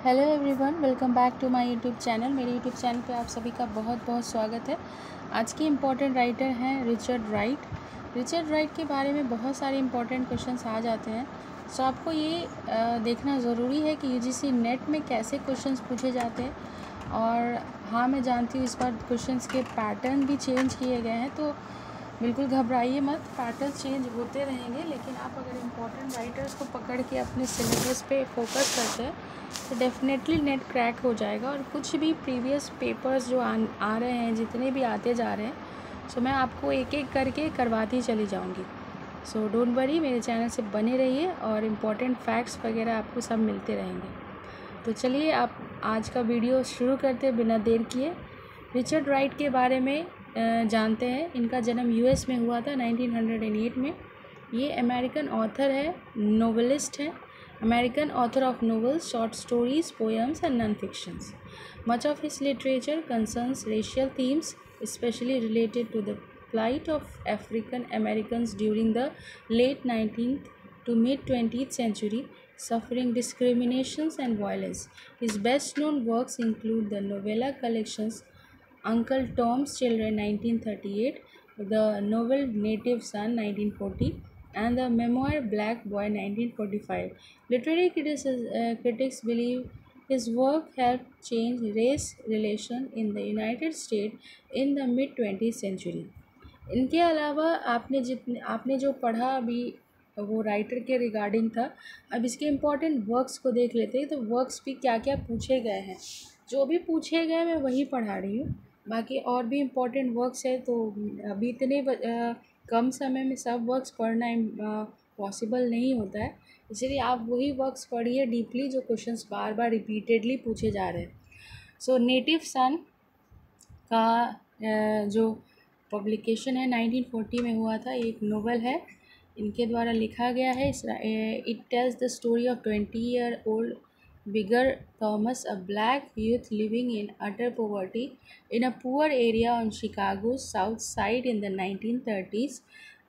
Hello everyone, welcome back to my YouTube channel. मेरे YouTube channel पे आप सभी का बहुत बहुत स्वागत है। आज के इम्पोर्टेंट राइटर हैं रिचर्ड राइट। रिचर्ड राइट के बारे में बहुत सारे इम्पोर्टेंट क्वेश्चंस आ जाते हैं। सो आपको ये देखना ज़रूरी है कि यूजीसी नेट में कैसे क्वेश्चंस पूछे जाते हैं। और हाँ, मैं जानती हूँ इस बार क्वेश्चंस के पैटर्न भी चेंज किए गए हैं, तो बिल्कुल घबराइए मत, पैटर्न चेंज होते रहेंगे। लेकिन आप अगर इम्पोर्टेंट राइटर्स को पकड़ के अपने सिलेबस पे फोकस करते हैं तो डेफिनेटली नेट क्रैक हो जाएगा। और कुछ भी प्रीवियस पेपर्स जो आ रहे हैं, जितने भी आते जा रहे हैं, सो मैं आपको एक एक करके करवाती चली जाऊंगी। सो डोंट वरी, मेरे चैनल से बने रहिए और इम्पोर्टेंट फैक्ट्स वगैरह आपको सब मिलते रहेंगे। तो चलिए आप आज का वीडियो शुरू करते हैं बिना देर किए। रिचर्ड राइट के बारे में जानते हैं। इनका जन्म यूएस में हुआ था 1908 में। ये अमेरिकन ऑथर है, नोवेलिस्ट है, American author of novels, short stories, poems, and non-fictions. Much of his literature concerns racial themes, especially related to the plight of African Americans during the late 19th to mid 20th century, suffering discriminations and violence. His best-known works include the novella collections Uncle Tom's Children 1938, the novel Native Son 1940, and the memoir Black Boy 1945. Literary critics believe his work helped change race relation in the United States in the mid 20th century. इनके अलावा आपने जो पढ़ा अभी वो writer के regarding था। अब इसके इम्पोर्टेंट वर्क्स को देख लेते हैं। तो वर्क्स भी क्या क्या पूछे गए हैं, जो भी पूछे गए मैं वही पढ़ा रही हूँ। बाकी और भी इम्पोर्टेंट वर्क्स है, तो अभी इतने कम समय में सब वर्क्स पढ़ना पॉसिबल नहीं होता है। इसलिए आप वही वर्क्स पढ़िए डीपली जो क्वेश्चंस बार बार रिपीटेडली पूछे जा रहे हैं। सो नेटिव सन का जो पब्लिकेशन है 1940 में हुआ था, एक नोवेल है, इनके द्वारा लिखा गया है। It tells the story of 20-year-old Bigger Thomas, a black youth living in utter poverty in a poor area on Chicago's south side in the 1930s.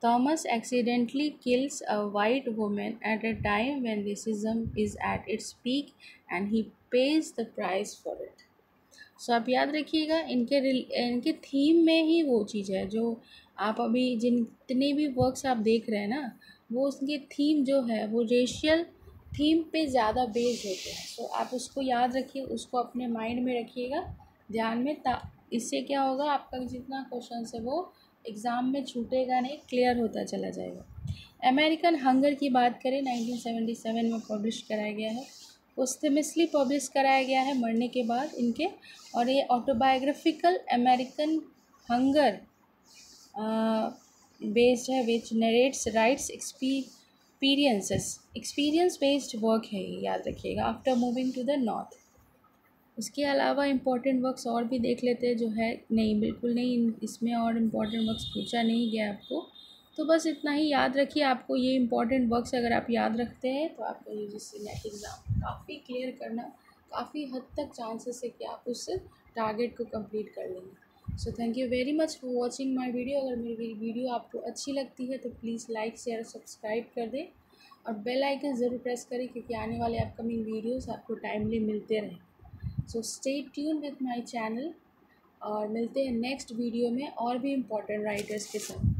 Thomas accidentally kills a white woman at a time when racism is at its peak, and he pays the price for it. सो आप याद रखिएगा, इनके theme में ही वो चीज़ है जो आप अभी जितने भी वर्क्स आप देख रहे हैं ना, वो उसके थीम जो है वो रेशियल थीम पे ज़्यादा बेस्ड होते हैं। सो आप उसको याद रखिए, उसको अपने माइंड में रखिएगा, ध्यान में। इससे क्या होगा, आपका जितना क्वेश्चन है वो एग्ज़ाम में छूटेगा नहीं, क्लियर होता चला जाएगा। अमेरिकन हंगर की बात करें, 1977 में पब्लिश कराया गया है, पोस्टमसली पब्लिश कराया गया है मरने के बाद इनके। और ये ऑटोबायोग्राफिकल अमेरिकन हंगर बेस्ड है, which narrates Wright's experience based work है ये, याद रखिएगा। After moving to the north, इसके अलावा इम्पोर्टेंट वर्क्स और भी देख लेते हैं जो है। नहीं, बिल्कुल नहीं, इसमें और इम्पोर्टेंट वर्क्स पूछा नहीं गया आपको, तो बस इतना ही याद रखिए। आपको ये इम्पोर्टेंट वर्क्स अगर आप याद रखते हैं तो आपका यूजीसी नेट एग्ज़ाम काफ़ी क्लियर करना काफ़ी हद तक चांसेस है कि आप उस टारगेट को कंप्लीट कर लेंगे। So thank you very much for watching my video. अगर मेरी वीडियो आपको अच्छी लगती है तो प्लीज़ लाइक शेयर सब्सक्राइब कर दें और बेल आइकन ज़रूर प्रेस करें, क्योंकि आने वाले अपकमिंग वीडियोस आपको टाइमली मिलते रहें। So stay tune with my channel और मिलते हैं नेक्स्ट वीडियो में और भी इम्पोर्टेंट राइटर्स के साथ।